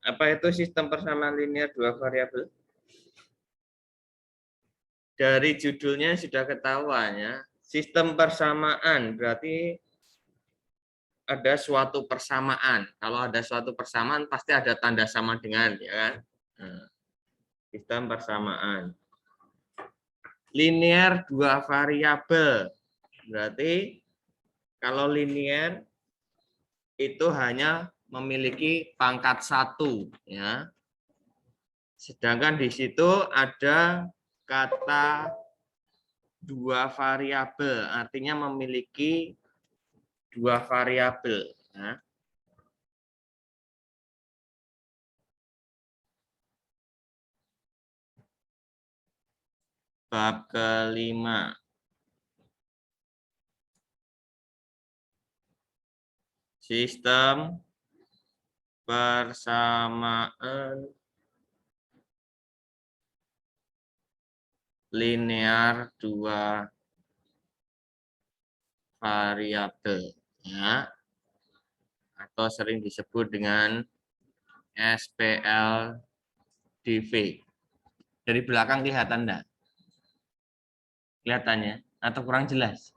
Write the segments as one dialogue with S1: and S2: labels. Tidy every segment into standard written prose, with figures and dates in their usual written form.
S1: Apa itu sistem persamaan linear dua variabel? Dari judulnya sudah ketahuan ya. Sistem persamaan berarti ada suatu persamaan. Kalau ada suatu persamaan pasti ada tanda sama dengan, ya kan? Nah, sistem persamaan. Linear dua variabel. Berarti kalau linear itu hanya memiliki pangkat satu, ya. Sedangkan di situ ada kata dua variabel, artinya memiliki dua variabel. Ya. Bab kelima. Sistem persamaan linear dua variabel, ya, atau sering disebut dengan SPLDV. Dari belakang kelihatan enggak? Kelihatannya atau kurang jelas?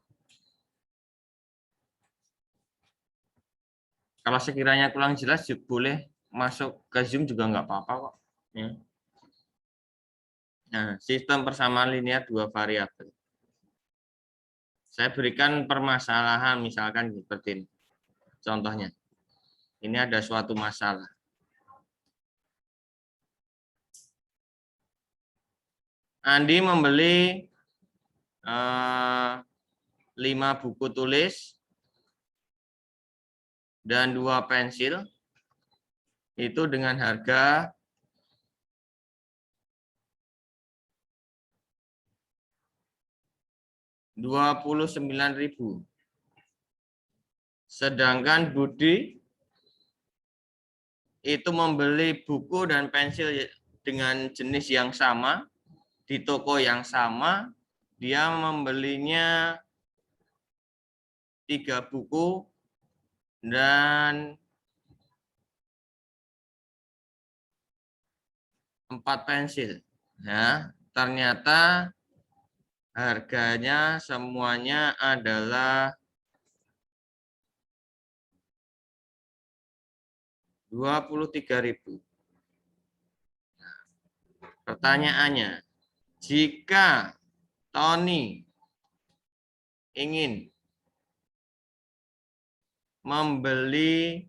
S1: Kalau sekiranya kurang jelas, boleh masuk ke Zoom juga nggak apa-apa kok. Ya. Nah, sistem persamaan linear dua variabel. Saya berikan permasalahan misalkan seperti ini. Contohnya, ini ada suatu masalah. Andi membeli 5 buku tulis dan 2 pensil itu dengan harga Rp29.000. Sedangkan Budi itu membeli buku dan pensil dengan jenis yang sama di toko yang sama. Dia membelinya 3 buku dan 4 pensil. Ya, ternyata harganya semuanya adalah 23.000. Pertanyaannya, jika Tony ingin membeli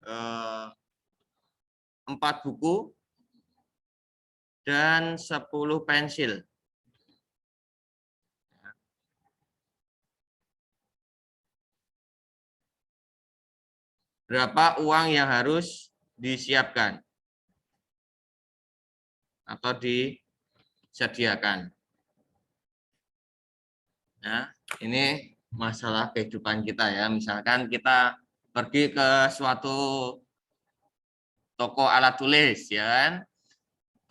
S1: 4 buku dan 10 pensil, berapa uang yang harus disiapkan atau disediakan? Nah, ini masalah kehidupan kita ya. Misalkan kita pergi ke suatu toko alat tulis, ya kan?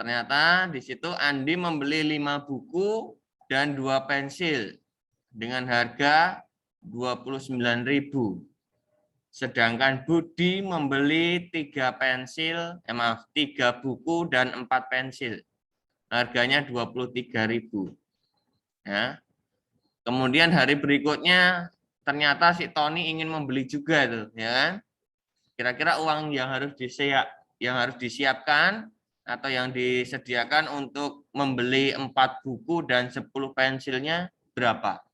S1: Ternyata di situ Andi membeli 5 buku dan 2 pensil dengan harga 29.000. Sedangkan Budi membeli 3 buku dan 4 pensil. Harganya 23.000. Ya. Kemudian hari berikutnya ternyata si Tony ingin membeli juga tuh, ya kan? Kira-kira uang yang harus disiapkan atau yang disediakan untuk membeli 4 buku dan 10 pensilnya berapa?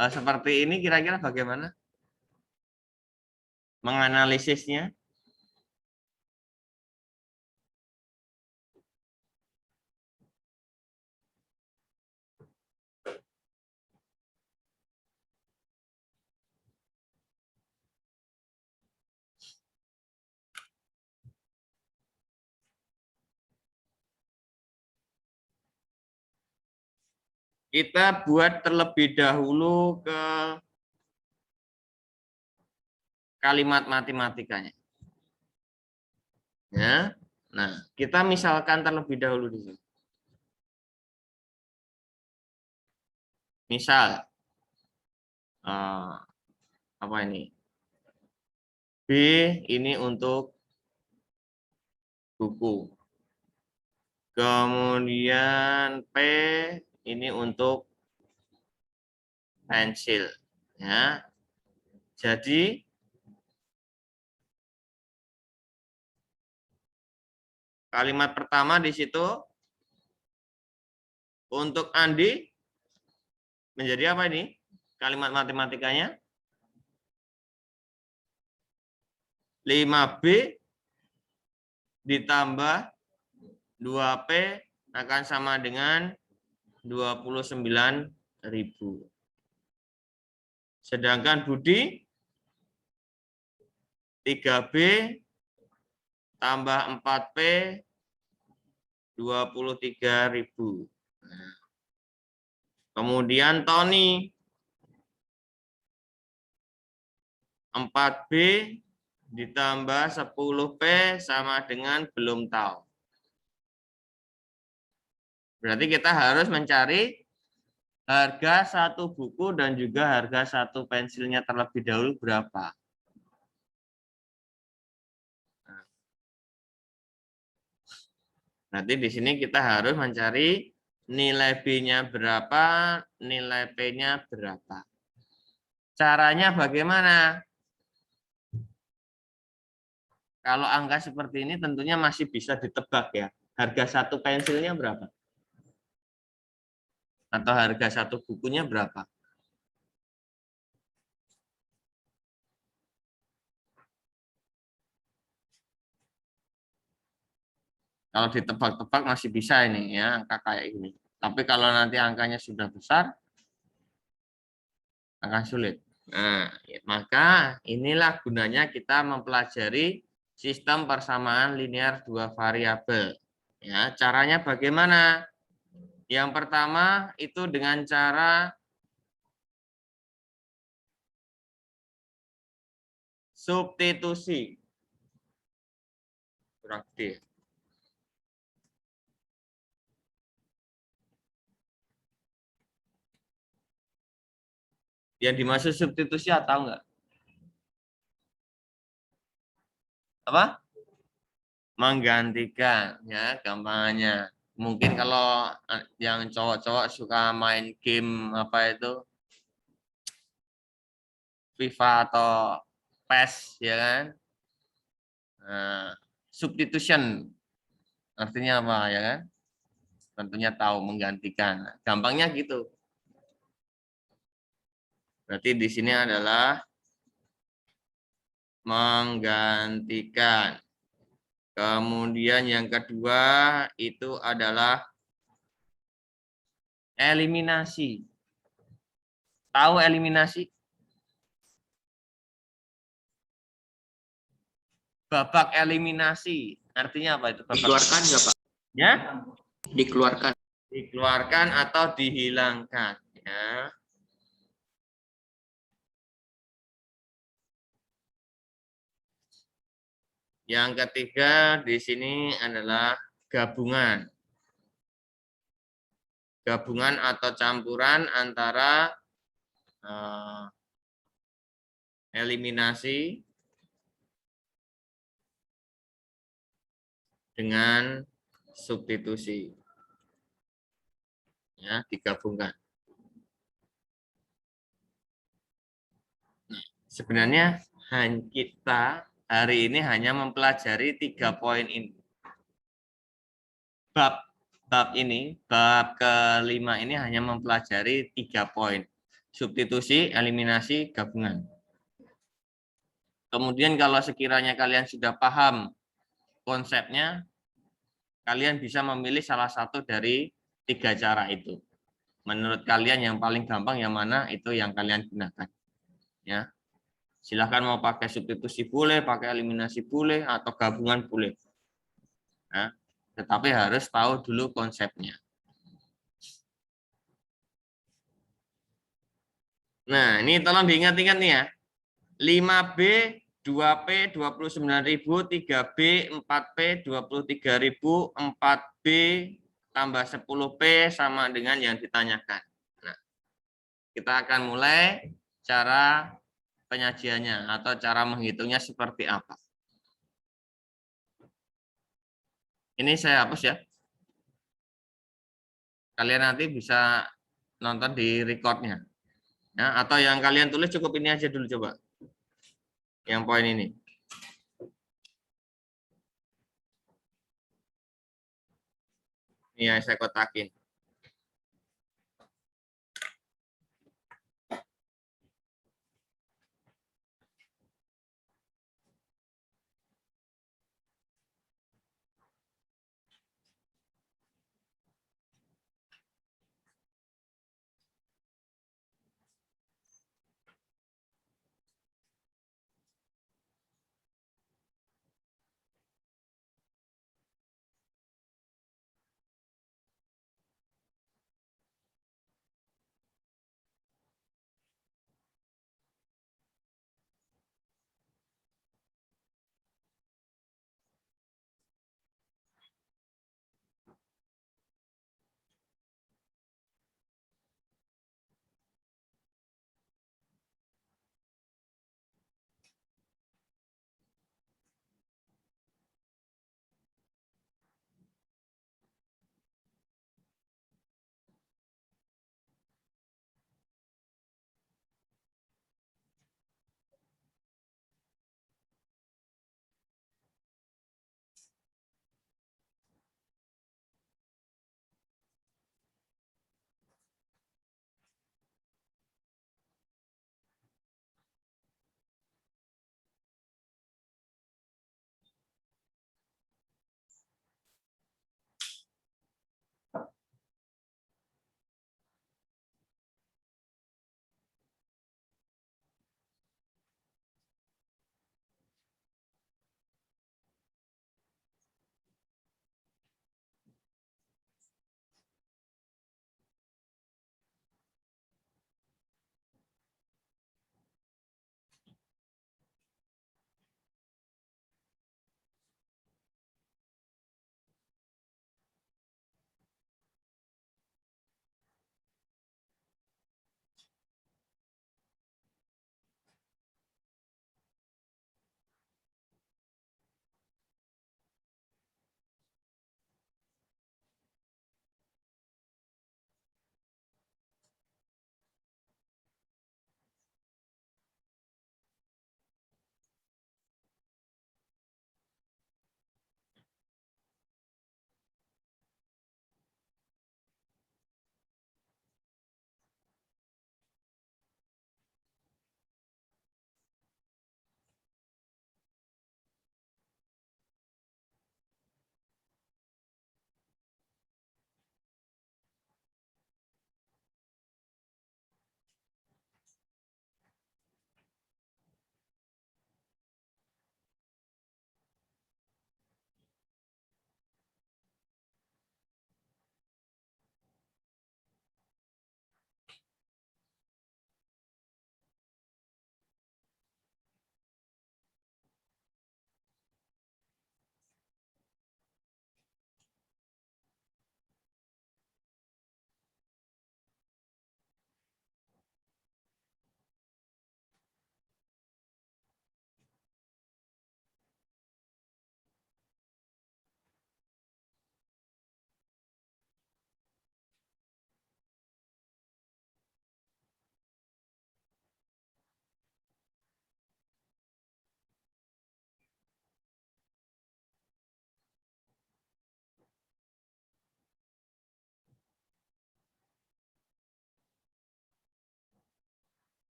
S1: Nah, seperti ini kira-kira bagaimana menganalisisnya? Kita buat terlebih dahulu ke kalimat matematikanya. Ya. Nah, kita misalkan terlebih dahulu di sini. Misal apa ini? B ini untuk buku. Kemudian P ini untuk pensil. Ya. Jadi kalimat pertama di situ untuk Andi menjadi apa ini? Kalimat matematikanya 5B ditambah 2P akan sama dengan 29.000. Sedangkan Budi 3B tambah 4P 23.000. Kemudian Tony 4B ditambah 10P sama dengan belum tahu. Berarti kita harus mencari harga satu buku dan juga harga satu pensilnya terlebih dahulu berapa. Berarti di sini kita harus mencari nilai B-nya berapa, nilai P-nya berapa. Caranya bagaimana? Kalau angka seperti ini tentunya masih bisa ditebak ya. Harga satu pensilnya berapa? Atau harga satu bukunya berapa? Kalau ditebak-tebak masih bisa ini ya, angka kayak ini. Tapi kalau nanti angkanya sudah besar, akan sulit. Nah, maka inilah gunanya kita mempelajari sistem persamaan linear dua variabel. Ya, caranya bagaimana? Yang pertama itu dengan cara substitusi. Kurang gede. Yang dimaksud substitusi atau enggak? Apa? Menggantikan, ya gampangnya. Mungkin kalau yang cowok-cowok suka main game apa itu FIFA atau PES, ya kan? Nah, substitution artinya apa ya kan? Tentunya tahu menggantikan. Gampangnya gitu. Berarti di sini adalah menggantikan. Kemudian yang kedua itu adalah eliminasi. Tahu eliminasi? Babak eliminasi. Artinya apa itu?
S2: Dikeluarkan nggak, Pak?
S1: Ya?
S2: Dikeluarkan.
S1: Dikeluarkan atau dihilangkan. Ya. Yang ketiga di sini adalah gabungan. Gabungan atau campuran antara eliminasi dengan substitusi. Ya, digabungkan. Nah, sebenarnya kita hari ini hanya mempelajari 3 poin ini. Bab ini, bab kelima ini hanya mempelajari 3 poin. Substitusi, eliminasi, gabungan. Kemudian kalau sekiranya kalian sudah paham konsepnya, kalian bisa memilih salah satu dari 3 cara itu. Menurut kalian yang paling gampang yang mana, itu yang kalian gunakan. Ya. Silahkan mau pakai substitusi boleh, pakai eliminasi boleh, atau gabungan boleh. Nah, tetapi harus tahu dulu konsepnya. Nah, ini tolong diingat-ingat nih ya. 5B, 2P 29.000, 3B 4P 23.000, 4B tambah 10P sama dengan yang ditanyakan. Nah, kita akan mulai cara P penyajiannya atau cara menghitungnya seperti apa. Ini saya hapus ya. Kalian nanti bisa nonton di recordnya. Ya, atau yang kalian tulis cukup ini aja dulu coba. Yang poin ini. Ini yang saya kotakin.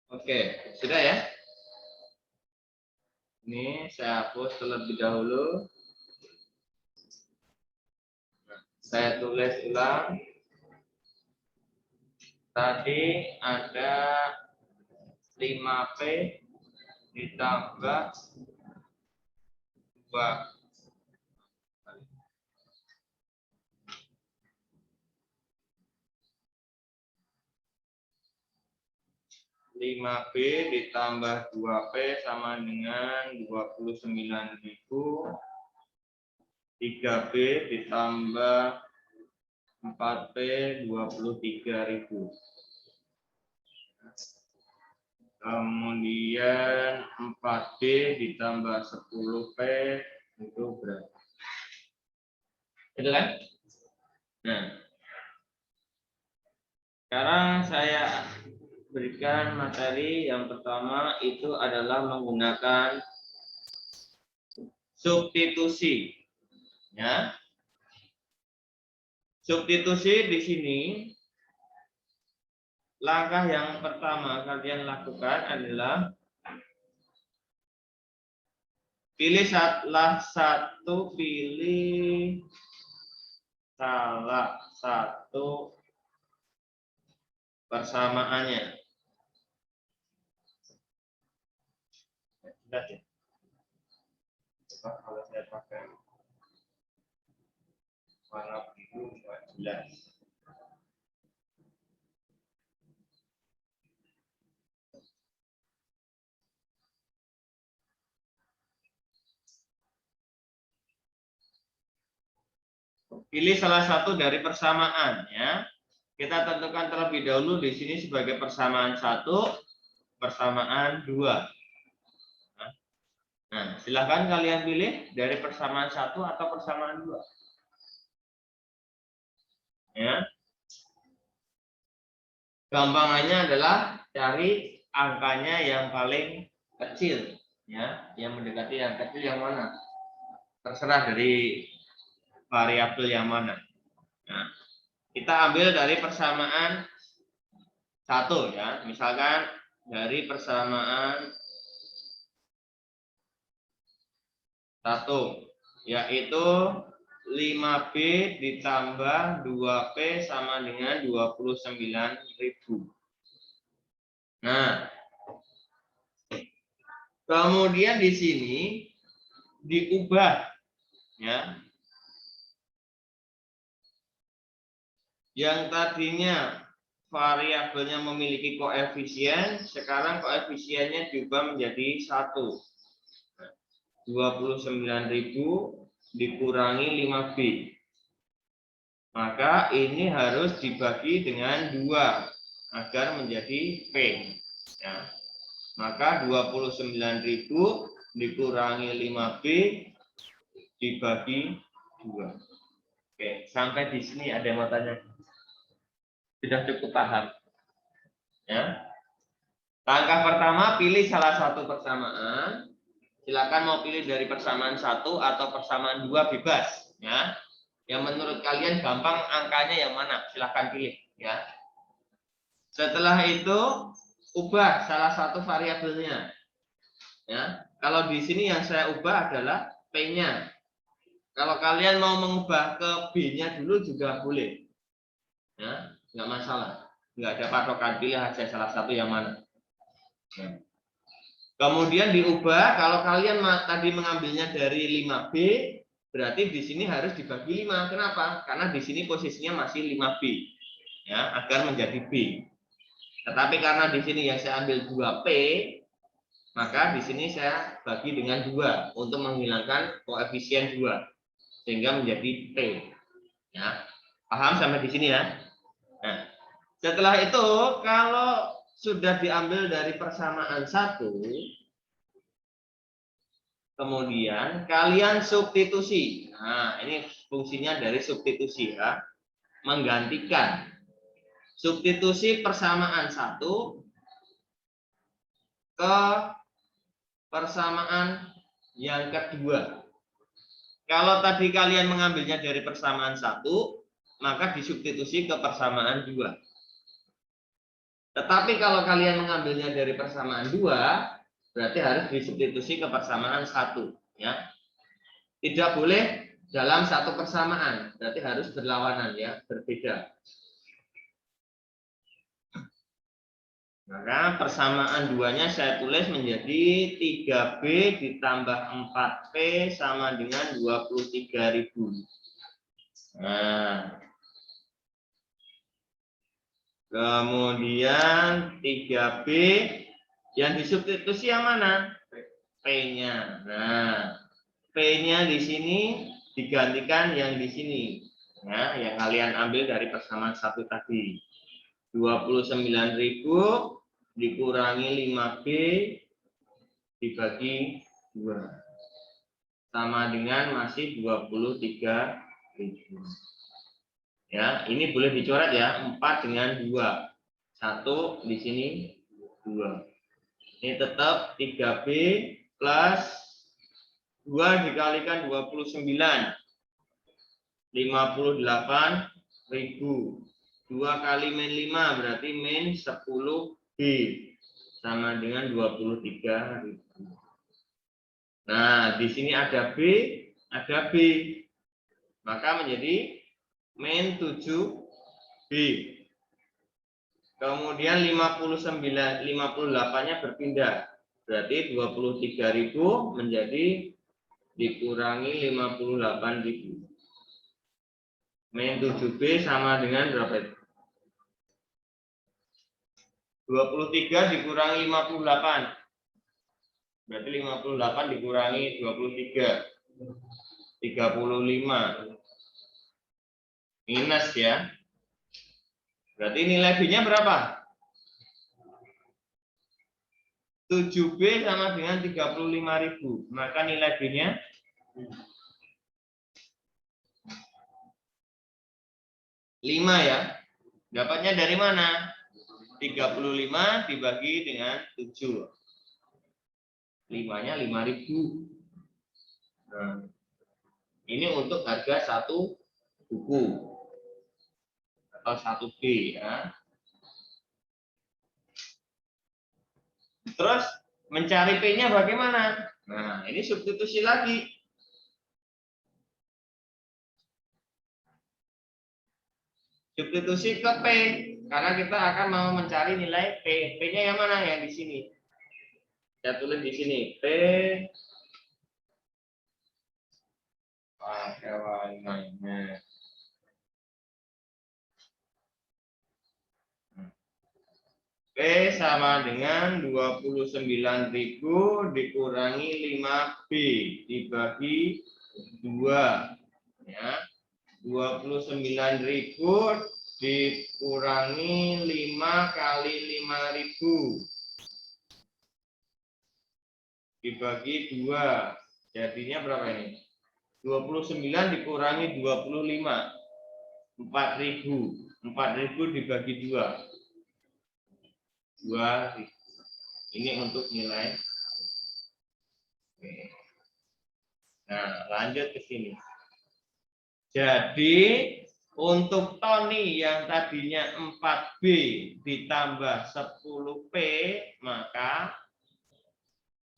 S1: Oke, sudah ya? Ini saya hapus terlebih dahulu. Saya tulis ulang. Tadi ada 5P ditambah 2. 5B ditambah 2P sama dengan 29.000. 3B ditambah 4P 23.000. Kemudian 4D ditambah 10P itu berapa? Itu kan? Nah, sekarang saya berikan materi yang pertama itu adalah menggunakan substitusi. Ya. Substitusi di sini langkah yang pertama kalian lakukan adalah pilih salah satu persamaannya. Sudah ya? Coba kalau saya pakai warna biru nggak jelas. Pilih salah satu dari persamaan ya. Kita tentukan terlebih dahulu di sini sebagai persamaan 1, persamaan 2. Nah, silahkan kalian pilih dari persamaan 1 atau persamaan 2. Ya. Gampangannya adalah cari angkanya yang paling kecil, ya, yang mendekati yang kecil yang mana? Terserah dari variabel yang mana. Nah, kita ambil dari persamaan 1 ya, misalkan dari persamaan 1 yaitu 5B ditambah 2P sama dengan 29.000. Nah, kemudian di sini diubah ya. Yang tadinya variabelnya memiliki koefisien, sekarang koefisiennya diubah menjadi 1. 29.000 dikurangi 5B. Maka ini harus dibagi dengan 2 agar menjadi P. Ya. Maka 29.000 dikurangi 5B dibagi 2. Oke, sampai di sini ada yang mau tanya? Sudah cukup paham? Ya. Langkah pertama, pilih salah satu persamaan. Silakan mau pilih dari persamaan 1 atau persamaan 2 bebas. Ya. Yang menurut kalian gampang angkanya yang mana? Silakan pilih. Ya. Setelah itu, ubah salah satu variabelnya. Ya. Kalau di sini yang saya ubah adalah P-nya. Kalau kalian mau mengubah ke B-nya dulu juga boleh. Ya, nggak masalah. Nggak ada patokan, pilih aja salah satu yang mana. Ya. Kemudian diubah, kalau kalian tadi mengambilnya dari 5B, berarti di sini harus dibagi 5. Kenapa? Karena di sini posisinya masih 5B. Ya, agar menjadi B. Tetapi karena di sini yang saya ambil 2P, maka di sini saya bagi dengan 2 untuk menghilangkan koefisien 2 sehingga menjadi P. Ya. Paham sampai di sini ya? Nah, setelah itu kalau sudah diambil dari persamaan 1, kemudian kalian substitusi. Nah, ini fungsinya dari substitusi ya. Menggantikan. Substitusi persamaan 1 ke persamaan yang kedua. Kalau tadi kalian mengambilnya dari persamaan 1, maka disubstitusi ke persamaan 2. Tetapi kalau kalian mengambilnya dari persamaan 2, berarti harus disubstitusi ke persamaan 1. Ya. Tidak boleh dalam satu persamaan, berarti harus berlawanan ya, berbeda. Maka persamaan 2-nya saya tulis menjadi 3B ditambah 4P sama dengan 23.000. Nah, kemudian 3B yang disubstitusi yang mana? P-nya. Nah, P-nya di sini digantikan yang di sini. Ya, yang kalian ambil dari persamaan 1 tadi. 29.000 dikurangi 5B dibagi 2. Sama dengan masih 23.000. Ya, ini boleh dicoret ya, 4 dengan 2. 1 di sini 2. Ini tetap 3B plus 2 dikalikan 29. 58.000. 2 kali min 5 berarti min 10B. Sama dengan 23.000. Nah, di sini ada B, ada B. Maka menjadi min 7B. Kemudian 58-nya berpindah. Berarti 23.000 menjadi dikurangi 58.000. Min 7B sama dengan berapa itu? 23 dikurangi 58. Berarti 58 dikurangi 23. 35. Minus ya. Berarti nilai B-nya berapa? 7B sama dengan 35.000. Maka nilai B-nya 5 ya. Dapatnya dari mana? 35 dibagi dengan 7. 5-nya 5.000. Nah, ini untuk harga satu buku atau 1B ya. Terus mencari P-nya bagaimana? Nah, ini substitusi lagi. Substitusi ke P, karena kita akan mau mencari nilai P. P-nya yang mana? Yang di sini. Saya tulis di sini P pakai warnanya. P sama dengan 29.000 dikurangi 5B dibagi 2 ya. 29.000 dikurangi 5 kali 5.000 dibagi 2. Jadinya berapa ini? 29 dikurangi 25. 4.000. 4.000 dibagi 2. 2.000. Ini untuk nilai. Oke. Nah, lanjut ke sini. Jadi untuk Tony yang tadinya 4B ditambah 10P, maka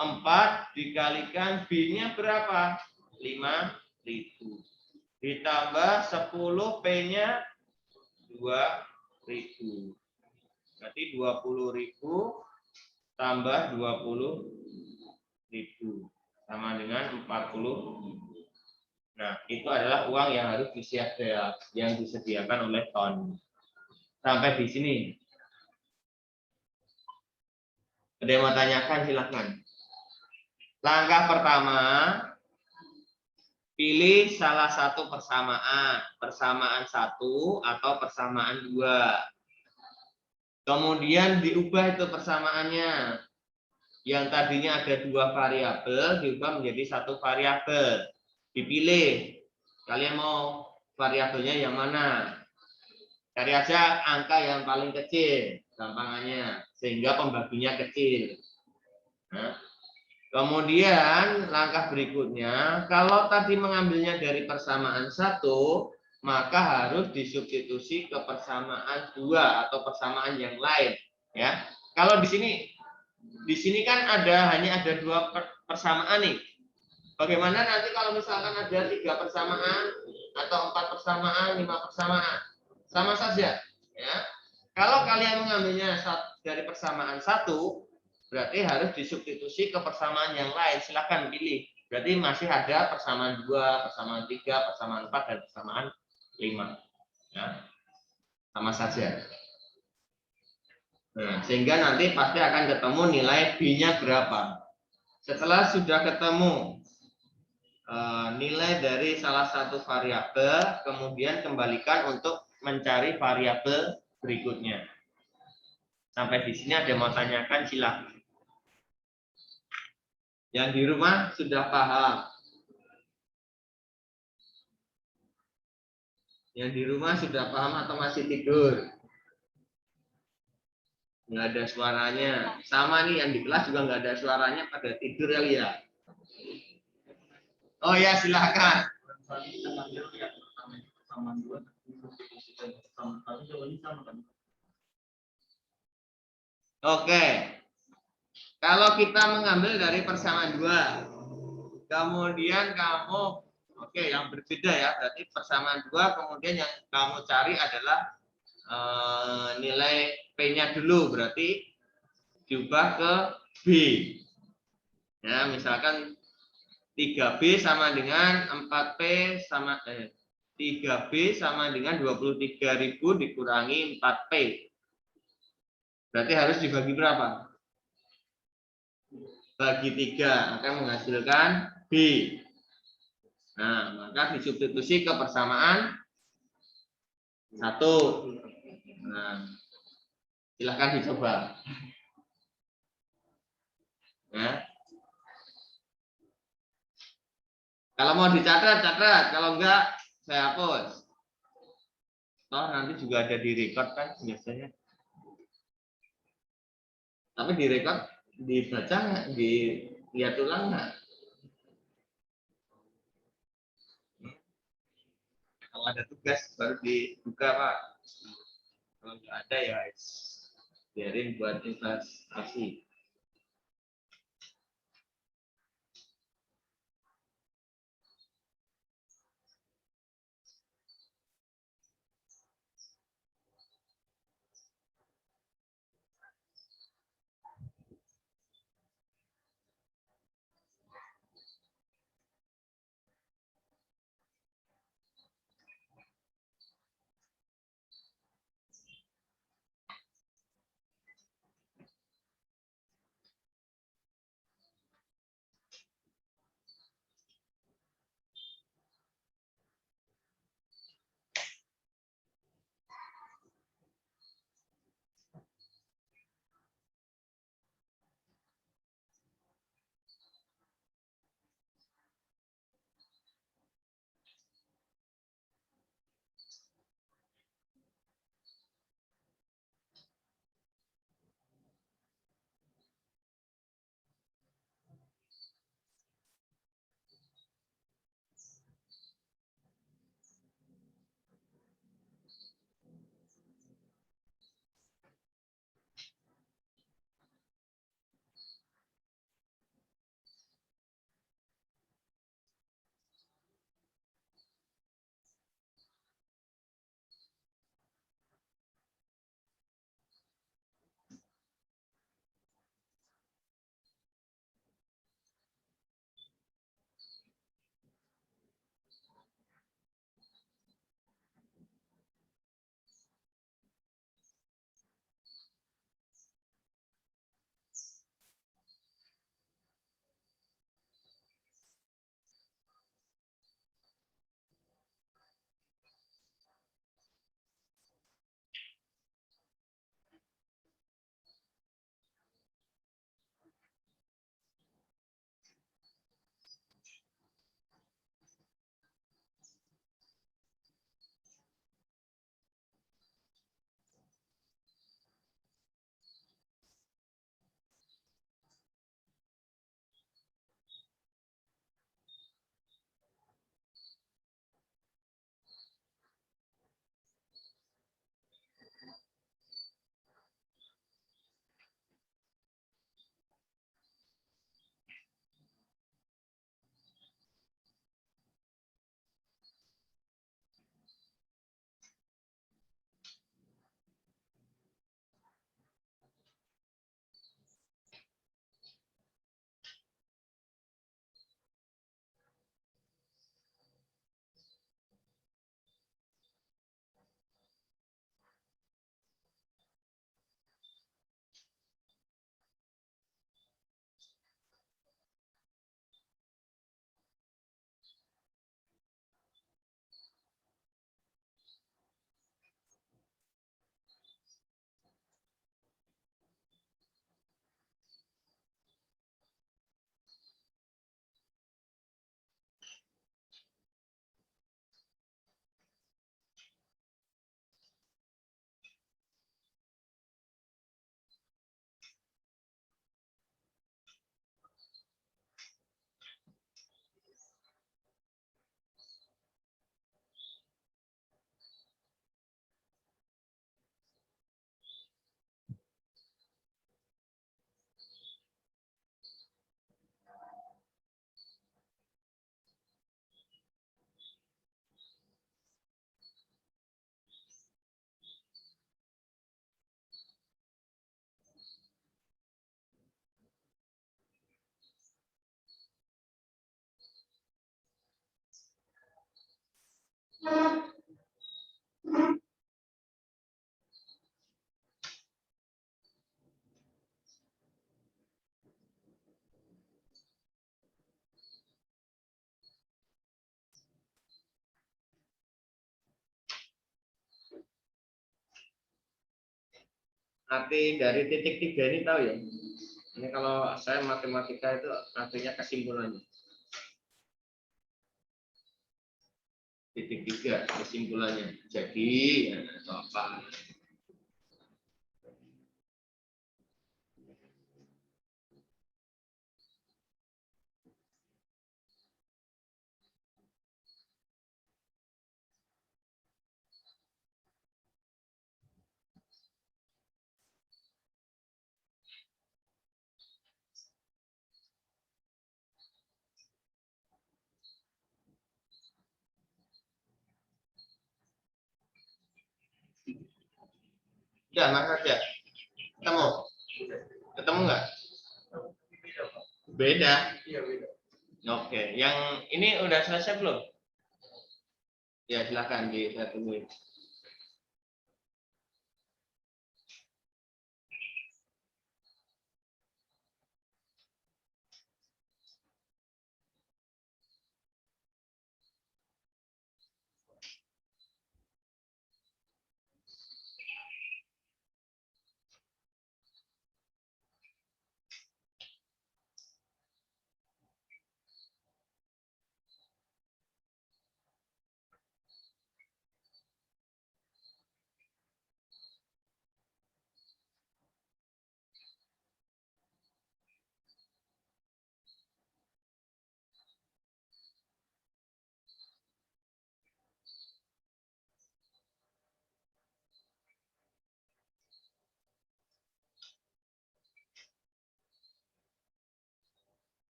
S1: 4 dikalikan B-nya berapa? 15. Ditambah 10 P-nya 2.000. Berarti 20.000 tambah 20.000 sama dengan 40. Nah, itu adalah uang yang harus disediakan oleh Tony. Sampai di sini. Ada yang mau tanyakan, silakan. Langkah pertama, pilih salah satu persamaan. Persamaan 1 atau persamaan 2. Kemudian diubah itu persamaannya. Yang tadinya ada 2 variabel, diubah menjadi 1 variabel. Dipilih. Kalian mau variabelnya yang mana? Cari aja angka yang paling kecil, gampangannya, sehingga pembaginya kecil. Nah, kemudian langkah berikutnya, kalau tadi mengambilnya dari persamaan 1, maka harus disubstitusi ke persamaan 2 atau persamaan yang lain. Ya, kalau di sini kan hanya ada 2 persamaan nih. Bagaimana nanti kalau misalkan ada 3 persamaan atau 4 persamaan, 5 persamaan? Sama saja. Ya. Kalau kalian mengambilnya dari persamaan 1, berarti harus disubstitusi ke persamaan yang lain. Silakan pilih. Berarti masih ada persamaan 2, persamaan 3, persamaan 4, dan persamaan 5. Ya. Sama saja. Nah, sehingga nanti pasti akan ketemu nilai B-nya berapa. Setelah sudah ketemu nilai dari salah satu variabel, kemudian kembalikan untuk mencari variabel berikutnya. Sampai di sini ada mau tanyakan, silakan. Yang di rumah sudah paham? Yang di rumah sudah paham atau masih tidur? Nggak ada suaranya. Sama nih yang di kelas juga nggak ada suaranya, pada tidur kali ya. Oh ya, silakan. Oke. Kalau kita mengambil dari persamaan 2, kemudian kamu, oke, yang berbeda ya, berarti persamaan 2, kemudian yang kamu cari adalah nilai P-nya dulu, berarti diubah ke B. Ya, misalkan 3B sama dengan 4P sama 3B sama dengan 23.000 dikurangi 4P. Berarti harus dibagi berapa? Bagi 3 akan menghasilkan B. Nah, maka disubstitusi ke persamaan 1. Nah, silahkan dicoba. Ya. Kalau mau dicatat, catat. Kalau enggak, saya hapus. Toh nanti juga ada di record kan biasanya. Tapi di record dibaca nggak, dilihat ulang nggak? Kalau ada tugas baru dibuka Pak. Kalau nggak ada ya biarin buat investasi. arti dari titik 3 ini tahu ya? Ini kalau saya matematika itu artinya kesimpulannya. Titik 3 kesimpulannya. Jadi ya, atau apa? Ya, Mas aja. Ketemu? Ketemu nggak? Beda. Iya, beda. Oke, yang ini udah selesai belum? Ya, silakan saya tungguin.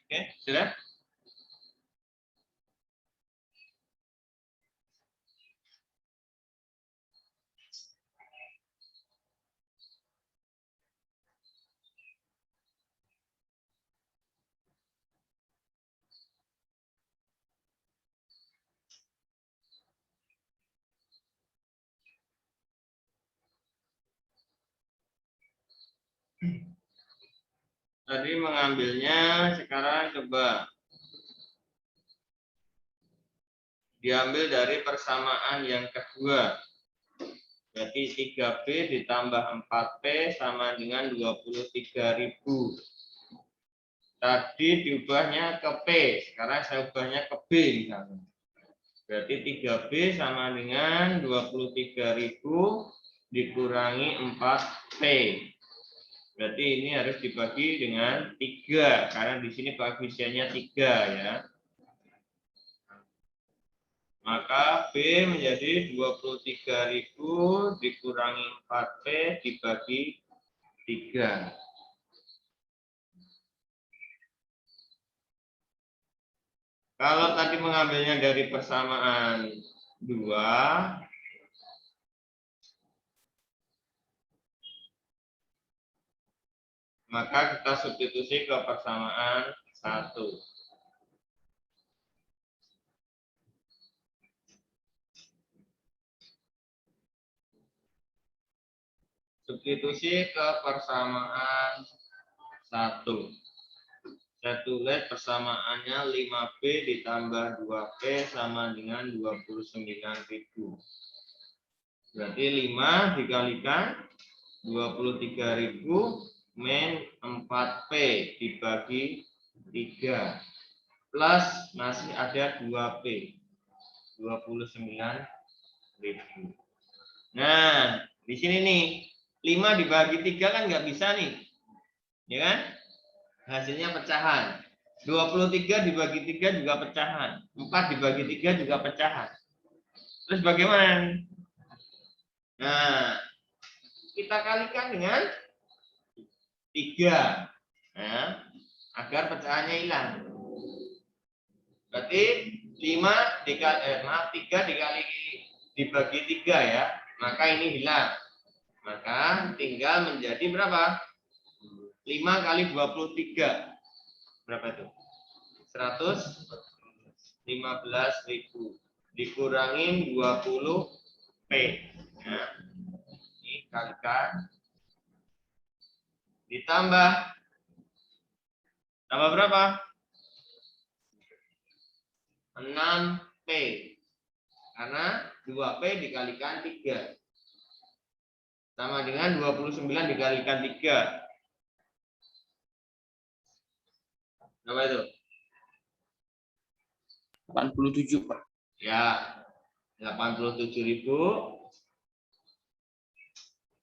S1: Oke, sudah? Tadi mengambilnya, sekarang coba diambil dari persamaan yang kedua. Berarti 3B ditambah 4P sama dengan 23.000. Tadi diubahnya ke P, sekarang saya ubahnya ke B misalnya. Berarti 3B sama dengan 23.000 dikurangi 4P. Berarti ini harus dibagi dengan 3, karena di sini koefisiennya 3 ya. Maka B menjadi 23.000 dikurangi 4P dibagi 3. Kalau tadi mengambilnya dari persamaan 2, maka kita substitusi ke persamaan 1. Substitusi ke persamaan 1. Saya tulis persamaannya 5B ditambah 2P sama dengan 29.000. Berarti 5 dikalikan 23.000 min 4P dibagi 3. Plus masih ada 2P. 29.000. Nah, di sini nih 5 dibagi 3 kan nggak bisa nih. Ya kan? Hasilnya pecahan. 23 dibagi 3 juga pecahan. 4 dibagi 3 juga pecahan. Terus bagaimana? Nah, kita kalikan dengan 3. Nah, agar pecahannya hilang. Berarti 3 dibagi 3 ya. Maka ini hilang. Maka tinggal menjadi berapa? 5 kali 23. Berapa itu? 115.000 dikurangin 20P. Ya. Ini kalikan. Ditambah. Tambah berapa? 6P. Karena 2P dikalikan 3. Sama dengan 29 dikalikan 3. Berapa itu?
S2: 87, Pak.
S1: Ya, 87.000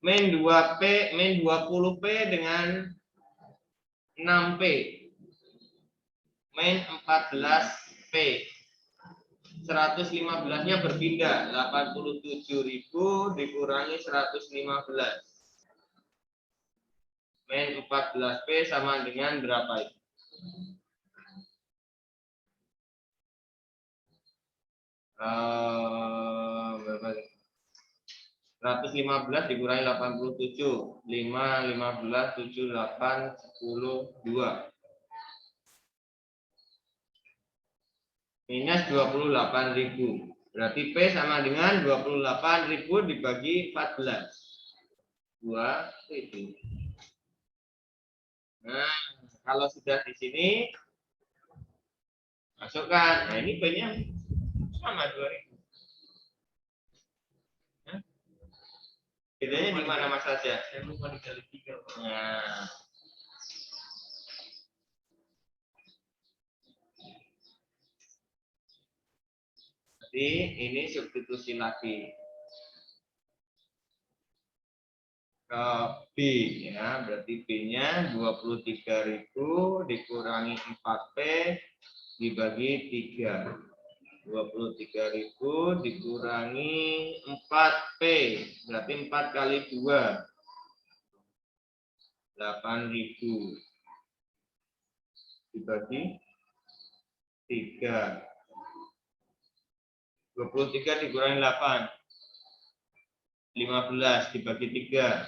S1: min 2P min 20P dengan 6P min 14P. 115-nya berpindah. 87.000 dikurangi 115. Min 14P sama dengan berapa itu? Berapa? 115 dikurangi 87. 5, 15, 7, 8, 10, 2. Minus 28.000. Berarti P sama dengan 28.000 dibagi 14. 2 itu. Nah, kalau sudah di sini masukkan. Nah, ini P-nya sama 2.000. Nah, bedanya di mana Mas Raja? Saya lupa dikali 3. Nah. Jadi ini substitusi lagi ke B ya, berarti B-nya 23.000 dikurangi 4P dibagi 3. 23.000 dikurangi 4P berarti 4 kali 2 8.000 dibagi 3. 23 dikurangi 8. 15 dibagi 3.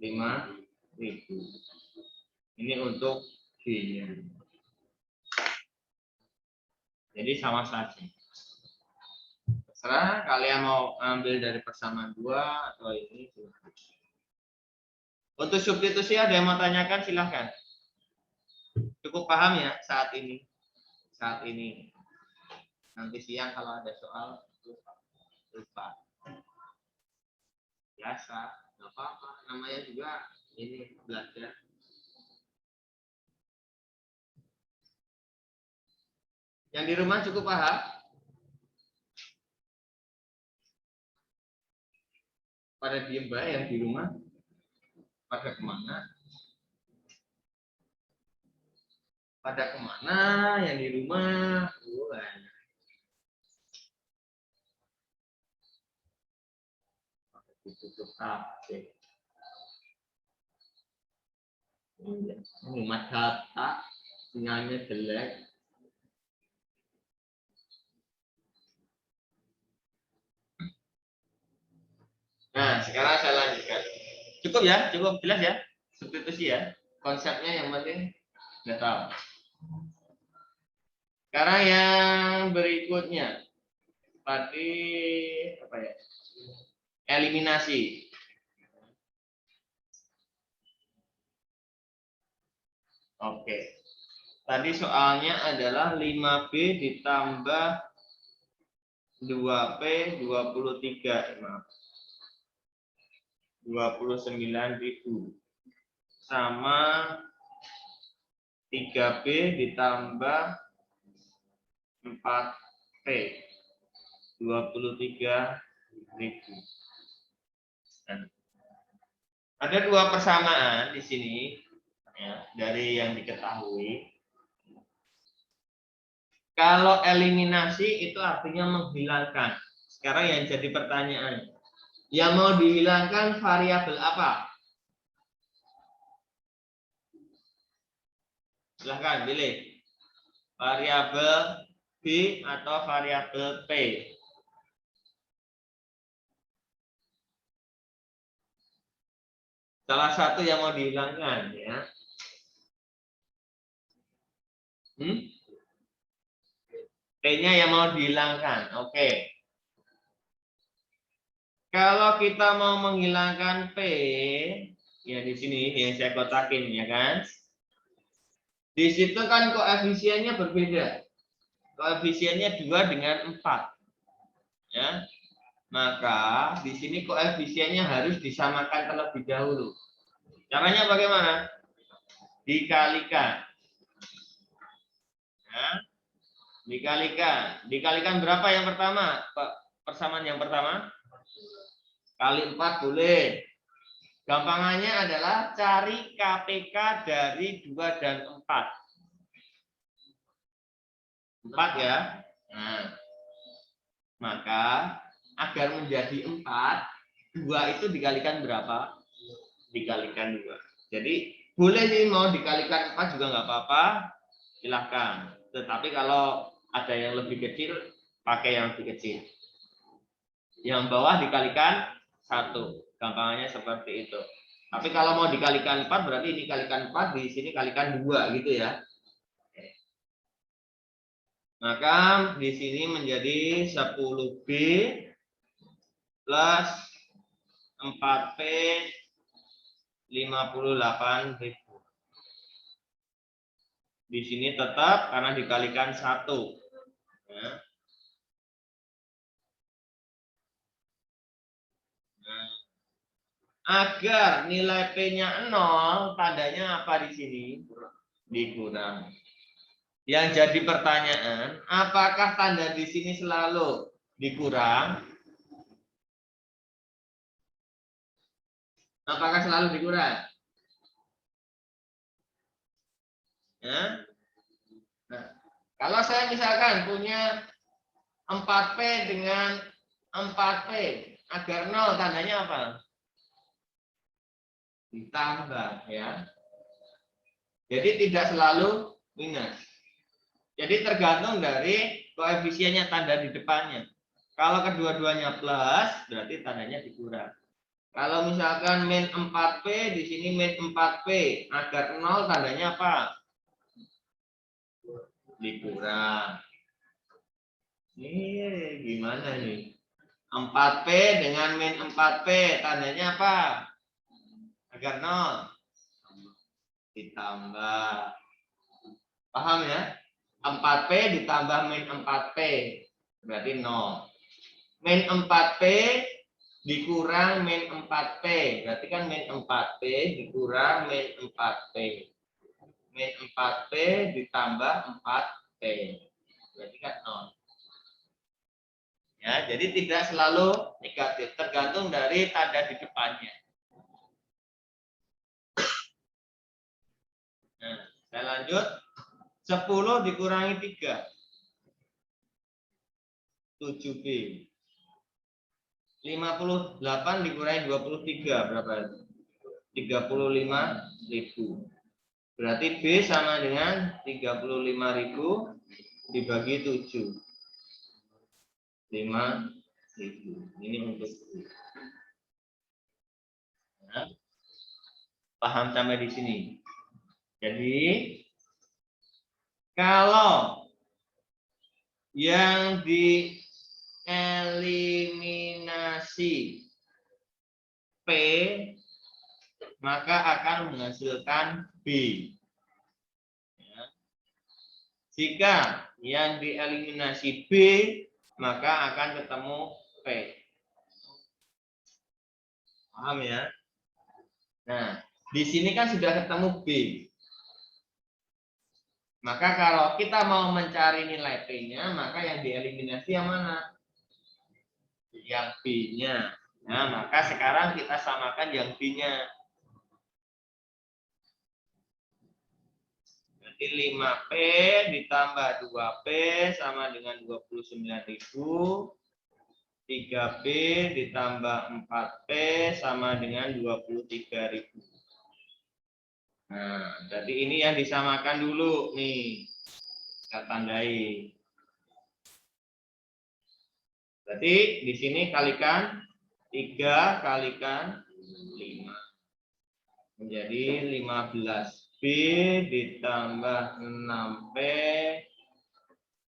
S1: 5.000. Ini untuk B-nya. Jadi sama saja. Terserah kalian mau ambil dari persamaan 2 atau ini. Untuk substitusi ada yang mau tanyakan silahkan. Cukup paham ya saat ini. Saat ini. Nanti siang kalau ada soal lupa. Biasa, nggak apa-apa. Namanya juga ini belajar. Yang di rumah cukup paham? Pada diem baik yang di rumah. Pada kemana? Pada kemana yang di rumah? AB. Mumat data, sinyalnya jelek. Nah, sekarang saya lanjutkan. Cukup ya, cukup jelas ya. Substitusi ya. Konsepnya yang penting sudah tahu. Sekarang yang berikutnya. Tadi apa ya? Eliminasi. Oke. Tadi soalnya adalah 5B ditambah 2P 23. 29.000 sama 3B ditambah 4P 23.000. Nah, ada dua persamaan di sini ya, dari yang diketahui. Kalau eliminasi itu artinya menghilangkan. Sekarang yang jadi pertanyaan, yang mau dihilangkan variabel apa? Silahkan pilih. Variabel B atau variabel P. Salah satu yang mau dihilangkan ya. P-nya yang mau dihilangkan. Oke. Kalau kita mau menghilangkan P, ya di sini yang saya kotakin ya kan. Di situ kan koefisiennya berbeda. Koefisiennya 2 dengan 4. Ya. Maka di sini koefisiennya harus disamakan terlebih dahulu. Caranya bagaimana? Dikalikan. Ya. Dikalikan berapa yang pertama? Persamaan yang pertama? Kali 4 boleh. Gampangannya adalah cari KPK dari 2 dan 4. 4 ya. Nah, maka agar menjadi 4, 2 itu dikalikan berapa? Dikalikan 2. Jadi boleh nih mau dikalikan 4 juga nggak apa-apa. Silahkan. Tetapi kalau ada yang lebih kecil, pakai yang lebih kecil. Yang bawah dikalikan 1. Gampangannya seperti itu. Tapi kalau mau dikalikan 4, berarti ini kalikan 4, di sini kalikan 2 gitu ya. Maka di sini menjadi 10B plus 4P 58.000. Di sini tetap karena dikalikan 1. Ya. Nah, agar nilai P-nya 0, tandanya apa di sini? Dikurang. Yang jadi pertanyaan, apakah tanda di sini selalu dikurang? Apakah selalu dikurang? Ya. Nah, kalau saya misalkan punya 4P dengan 4P agar 0, tandanya apa? Ditambah ya. Jadi tidak selalu minus. Jadi tergantung dari koefisiennya tanda di depannya. Kalau kedua-duanya plus, berarti tandanya dikurang. Kalau misalkan min 4P, di sini min 4P agar 0, tandanya apa? Dikurang. Ini gimana nih? 4P dengan min 4P, tandanya apa? Agar 0. Ditambah. Paham ya? 4P ditambah min 4P. Berarti 0. Min 4P dikurang min 4P. Berarti kan min 4P dikurang min 4P. Min 4P ditambah 4P. Berarti kan 0. Ya, jadi tidak selalu negatif, tergantung dari tanda di depannya. Nah, saya lanjut. 10 dikurangi 3. 7B. 58 dikurangi 23 berapa? 35.000. Berarti B sama dengan 35.000 dibagi 7. 5.000. Ini untuk B. Nah, paham sampai di sini. Jadi kalau yang dieliminasi P maka akan menghasilkan B. Ya. Jika yang dieliminasi B maka akan ketemu P. Paham ya? Nah, di sini kan sudah ketemu B. Maka kalau kita mau mencari nilai P-nya, maka yang dieliminasi yang mana? Yang B-nya. Nah, maka sekarang kita samakan yang B-nya. Jadi 5P ditambah 2P sama dengan 29.000. 3P ditambah 4P sama dengan 23.000. Nah, jadi ini yang disamakan dulu nih. Kita tandai. Berarti di sini kalikan 3 kalikan 5. Menjadi 15B ditambah 6P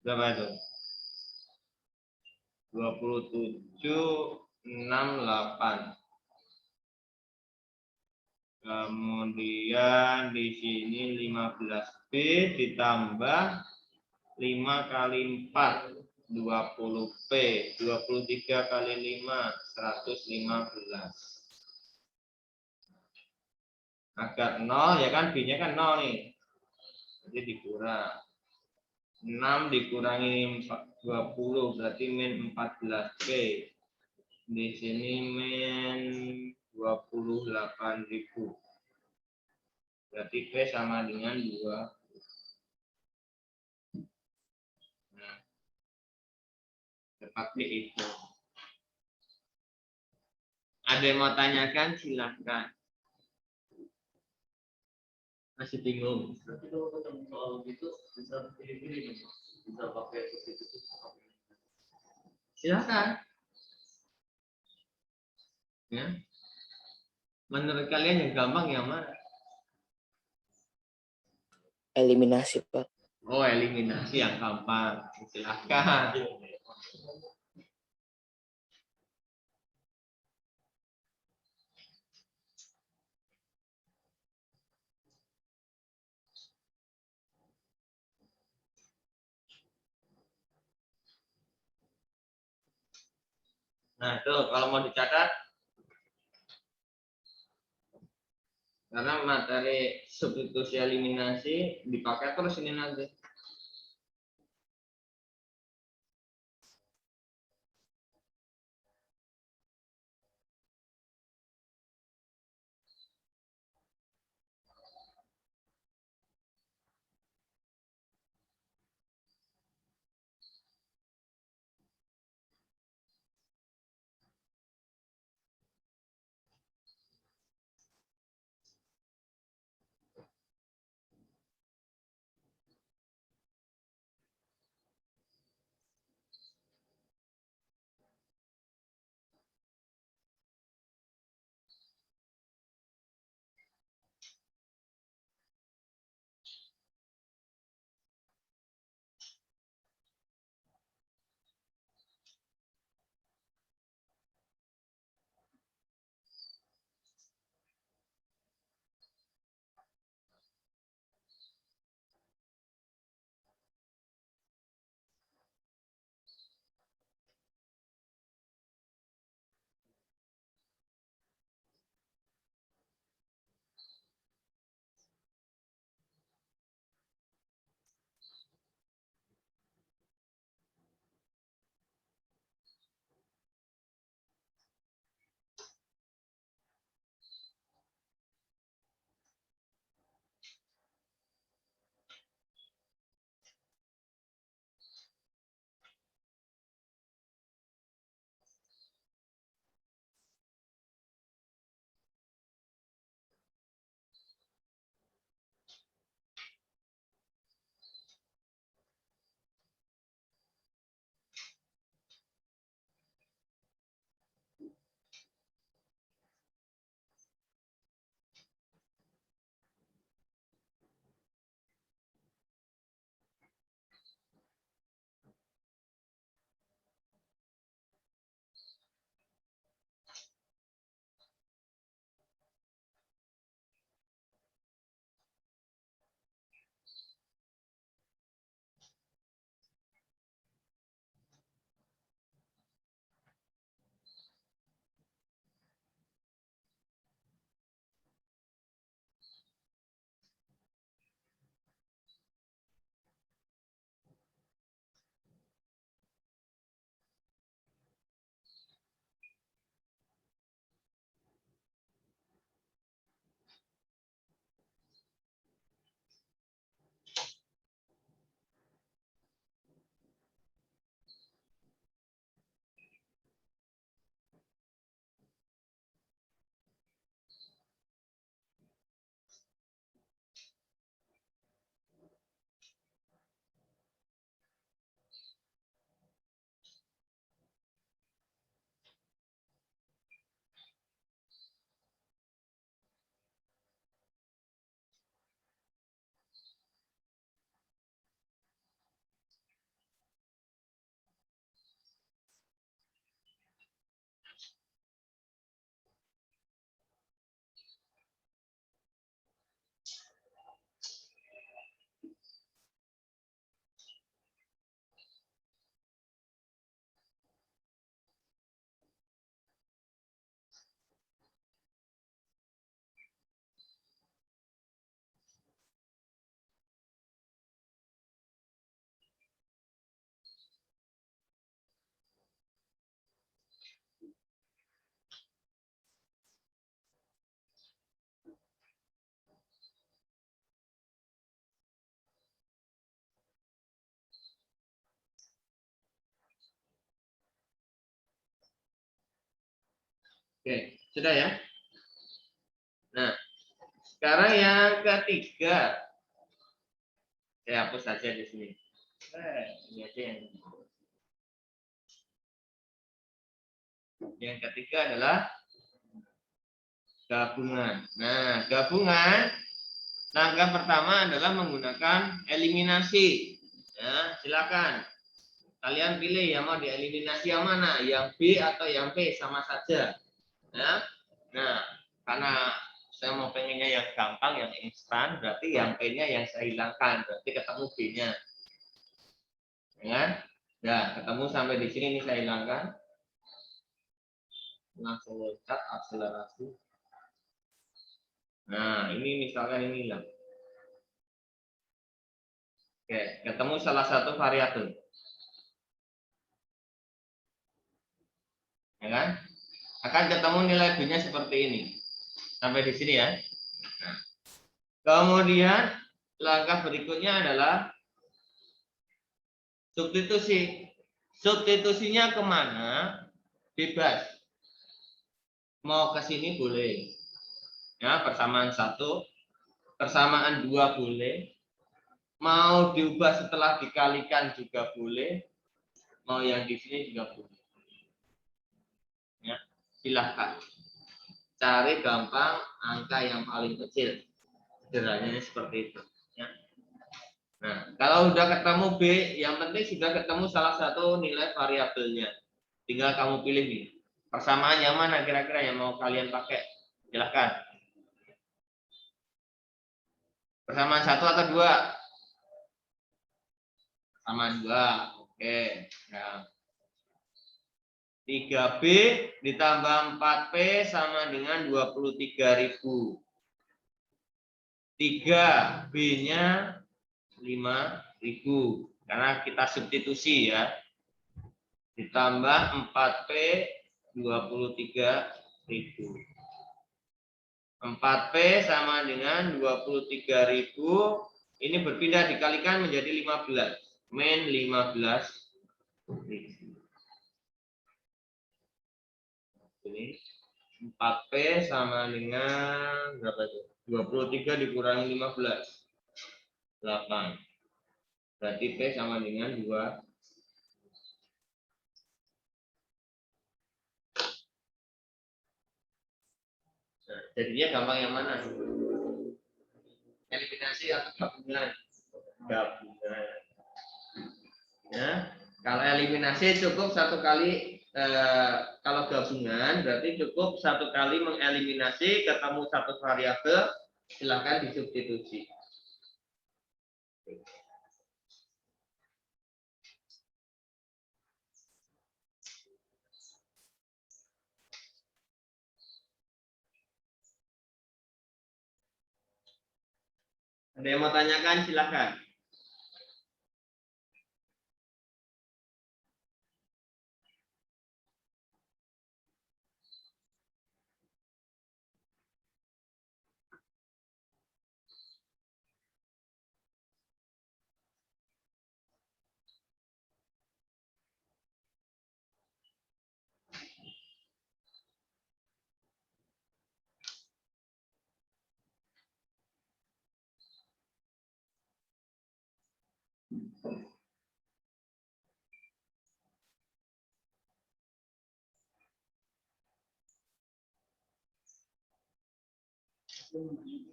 S1: berapa itu? 27,68. Kemudian di sini 15B ditambah 5 kali 4, 20P. 23 kali 5, 115. Agar 0, ya kan? B-nya kan 0 nih. Jadi dikurang. 6 dikurangi 20, berarti min 14P. Di sini min 28.000. Berarti P sama dengan 2. Nah, seperti itu. Ada yang mau tanyakan? Silahkan. Masih bingung?
S3: Berarti kalau ketemu soal gitu bisa pilih-pilih, bisa pakai substitusi.
S1: Silahkan. Ya. Menurut kalian yang gampang yang mana?
S2: Eliminasi, Pak.
S1: Oh, eliminasi yang gampang. Silahkan. Nah, itu kalau mau dicatat, karena materi substitusi eliminasi dipakai terus ini nanti. Oke, sudah ya. Nah, sekarang yang ketiga, saya hapus saja di sini. Ini aja yang ketiga adalah gabungan. Nah, gabungan langkah pertama adalah menggunakan eliminasi. Ya, silakan. Kalian pilih yang mau dieliminasi yang mana, yang B atau yang P, sama saja. Ya. Nah, karena saya mau pengennya yang gampang, yang instan, berarti yang P-nya yang saya hilangkan, berarti ketemu B-nya. Ya, ya, ketemu sampai di sini, ini saya hilangkan. Langsung loncat akselerasi. Nah, ini misalkan ini hilang. Oke, ketemu salah satu variabel. Ya kan? Akan ketemu nilai B-nya seperti ini. Sampai di sini ya. Nah, kemudian langkah berikutnya adalah substitusi. Substitusinya kemana? Bebas. Mau ke sini boleh. Ya, persamaan 1, persamaan 2 boleh. Mau diubah setelah dikalikan juga boleh. Mau yang di sini juga boleh. Ya, silahkan. Cari gampang angka yang paling kecil. Sederhananya seperti itu. Ya. Nah, kalau udah ketemu B, yang penting sudah ketemu salah satu nilai variabelnya. Tinggal kamu pilih nih. Persamaan yang mana kira-kira yang mau kalian pakai? Silahkan. Persamaan 1 atau 2? Persamaan 2. Oke. Nah. 3B ditambah 4P sama dengan 23.000. 3B-nya 5.000. Karena kita substitusi ya. Ditambah 4P 23.000. 4P sama dengan 23.000. Ini berpindah dikalikan menjadi 15. Min 15.000. Ini 4P sama dengan berapa itu? 23 dikurangi 15. 8. Berarti P sama dengan 2. Nah, jadinya gampang yang mana? Eliminasi atau gabungan? Gabungan. Ya, kalau eliminasi cukup satu kali. Kalau gabungan berarti cukup satu kali mengeliminasi, ketemu satu variabel, silahkan disubstitusi. Ada yang mau tanyakan silahkan.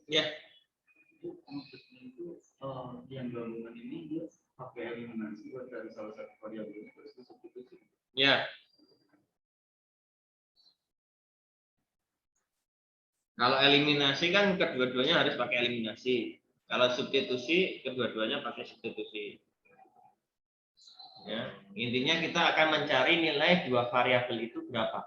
S1: Ya.
S3: Yang gabungan ini dia pakai eliminasi buat dari salah satu variabel terus substitusi.
S1: Ya. Kalau eliminasi kan kedua-duanya harus pakai eliminasi. Kalau substitusi kedua-duanya pakai substitusi. Ya, intinya kita akan mencari nilai dua variabel itu berapa.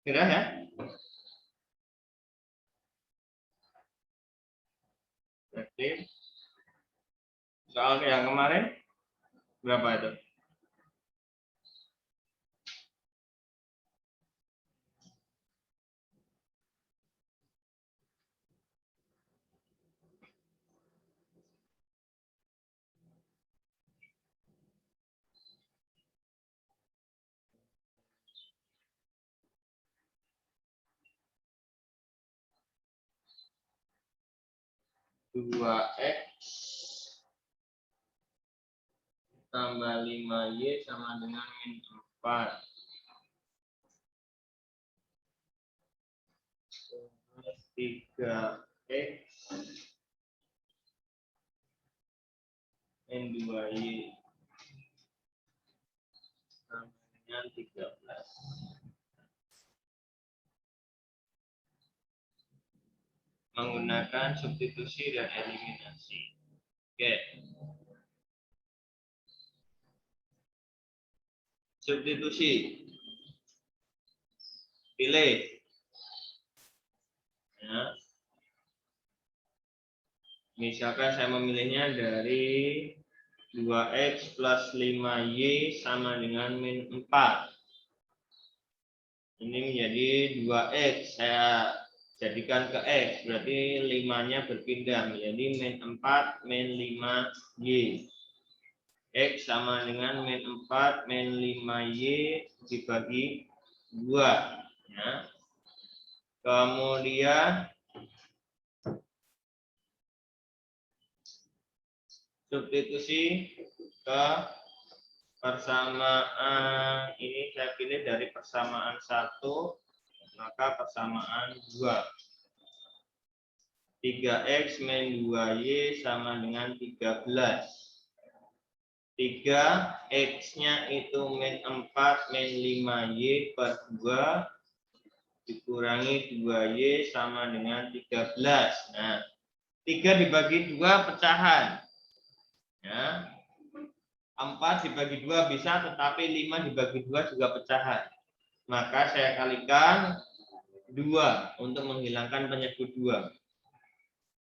S1: Sudah ya? Berarti soal yang kemarin berapa itu? Dua X tambah 5Y sama dengan min 4. 3X min 2Y sama dengan 13. Menggunakan substitusi dan eliminasi. Oke. Substitusi. Pilih. Ya. Misalkan saya memilihnya dari 2X plus 5Y sama dengan min 4. Ini menjadi 2X. Saya jadikan ke X. Berarti 5-nya berpindah menjadi min 4 min 5Y. X sama dengan min 4 min 5Y dibagi 2. Ya. Kemudian substitusi ke persamaan ini saya pilih dari persamaan 1 maka persamaan 2. 3X min 2Y sama dengan 13. 3X-nya itu min 4 min 5Y per 2 dikurangi 2Y sama dengan 13. Nah, 3 dibagi 2 pecahan. Ya. 4 dibagi 2 bisa, tetapi 5 dibagi 2 juga pecahan. Maka saya kalikan 2 untuk menghilangkan penyebut 2.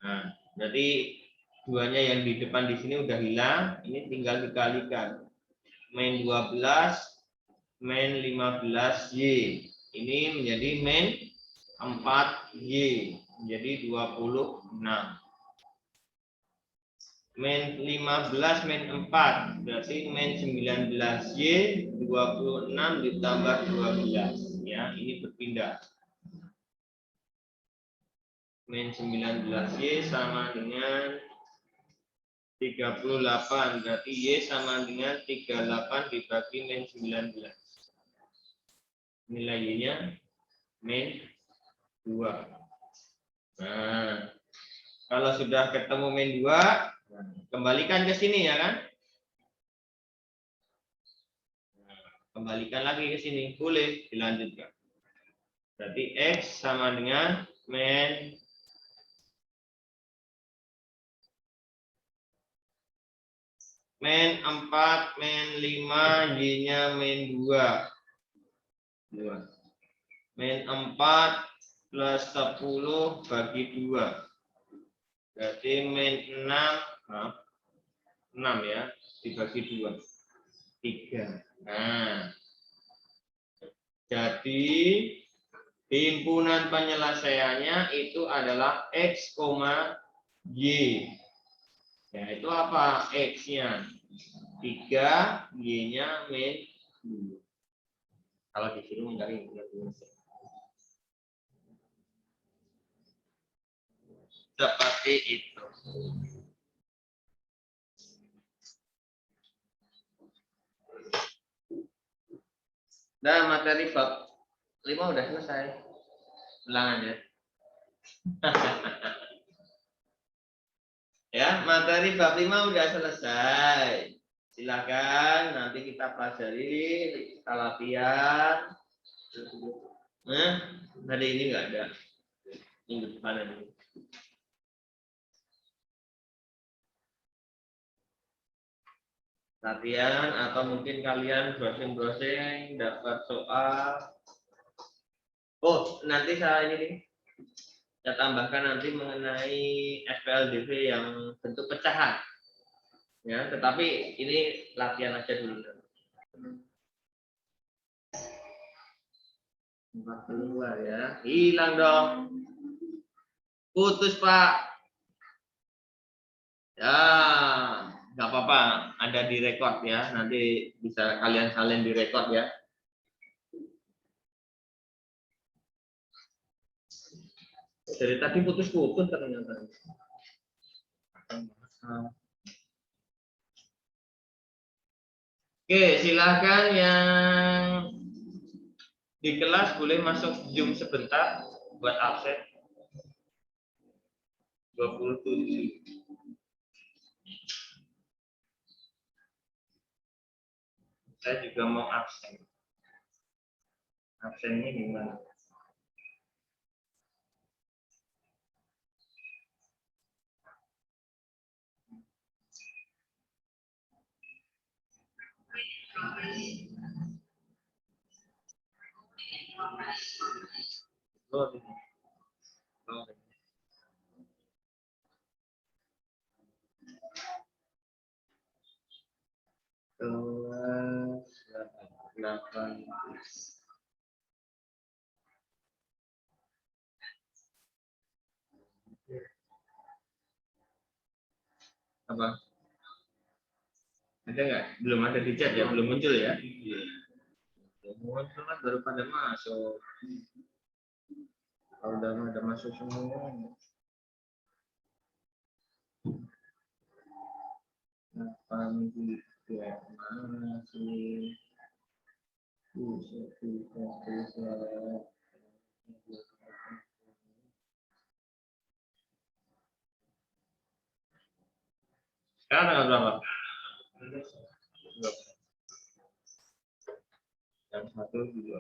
S1: Nah, berarti 2-nya yang di depan di sini udah hilang, ini tinggal dikalikan. Min 12 min 15Y. Ini menjadi min 4Y, menjadi 26. Min 15 min 4, berarti min 19Y, 26 ditambah 12. Ya, ini berpindah. Min 19Y sama dengan 38, berarti Y sama dengan 38 dibagi min 19. Nilai Y-nya min 2. Nah, kalau sudah ketemu min 2, kembalikan ke sini ya kan? Kembalikan lagi ke sini, boleh dilanjutkan. Berarti X sama dengan min 4 min 5 Y-nya min 2. Min 4 plus 10 bagi 2. Berarti min 6 ya, dibagi 2. 3. Nah, jadi himpunan penyelesaiannya itu adalah X, Y. Ya, itu apa? X-nya 3, Y-nya min 2. Kalau disuruh mencari seperti itu. Nah, materi bab 5 udah selesai. Ulangan ya. Ya, materi bab 5 udah selesai. Silakan nanti kita pelajari, kita latihan. Nah, hari ini nggak ada. Minggu depan ini. latihan atau mungkin kalian browsing-browsing dapat soal. Oh, nanti saya ini nih, saya tambahkan nanti mengenai SPLDV yang bentuk pecahan. Ya, tetapi ini latihan aja dulu. Empat keluar ya. Hilang dong. Putus, Pak. Ya, nggak apa-apa. Ada di record ya. Nanti bisa kalian salin di record ya. Dari tadi putus-putus ternyata. Oke, silakan yang di kelas boleh masuk Zoom sebentar buat absen. 27. Saya juga mau absen. Absennya gimana? Oh, oh. Kelas 8. Apa? Ada nggak? Belum ada di chat ya? Belum muncul ya? Belum muncul kan baru pada masuk. Kalau udah ada masuk semua. Kapan juga mana sih? Bisa. Sekarang tanggal berapa? Yang 1, 2.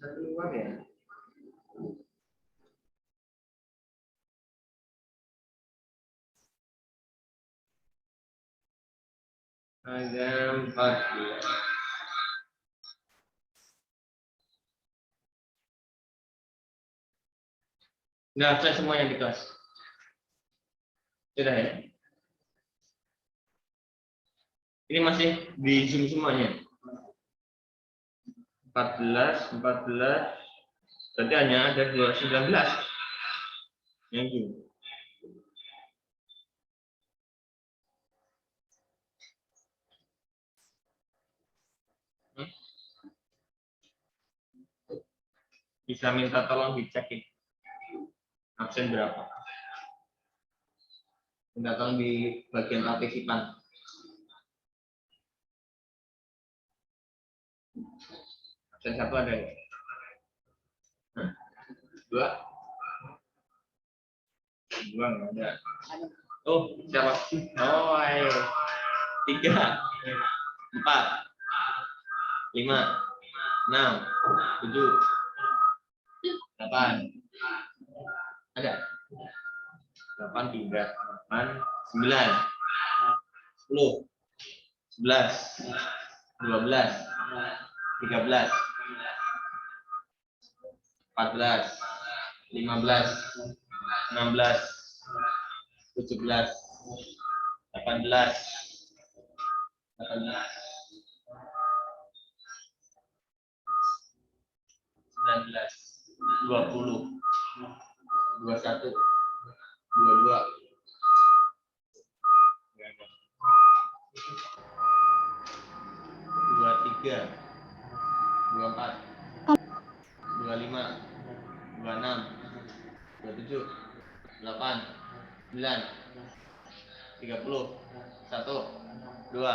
S1: Bisa keluar ya? Ada 14. Nggak saya semua yang di kelas. Sudah ya? Ini masih di Zoom semuanya. 14. Berarti hanya ada 219 yang Zoom. Bisa minta tolong dicek absen berapa. Minta tolong di bagian partisipan. Absen 1 ada nggak? Hah? 2? 2 nggak ada. Oh, siapa? Oh, ayo. 3, 4, 5, 6, 7, 8. Ada? 8, 3, 8, 9, 10, 11, 12, 13, 14, 15, 16, 17, 18, 19, 20, 21, 22, 23, 24, 25, 26, 27, 8, 9, 30, 1, 2,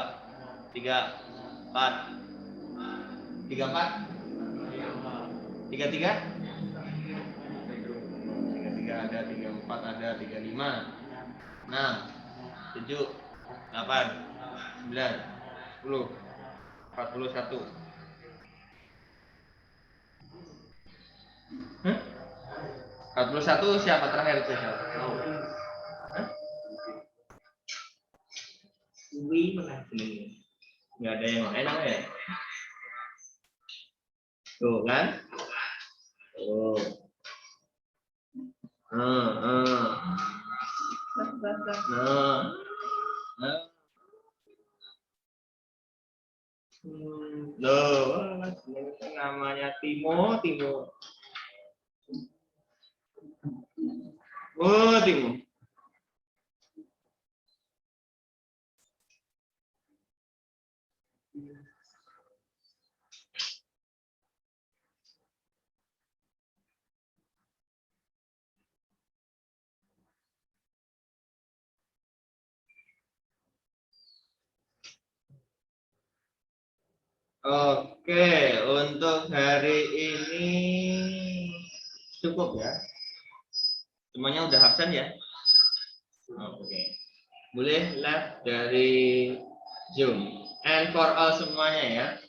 S1: 3, 4, 34, 33, 33 ada, 34 ada, 35, 6, 7, 8, 9, 10, 41. Hah? 41 siapa terakhir itu? Hah? Wih, mana ini? Nggak ada yang lain apa ya? Tuh kan? Tuh. Loh, namanya Timo. Oh, Timo. Oke, untuk hari ini cukup ya. Semuanya udah absen ya? Oke. Boleh live dari Zoom. And for all semuanya ya.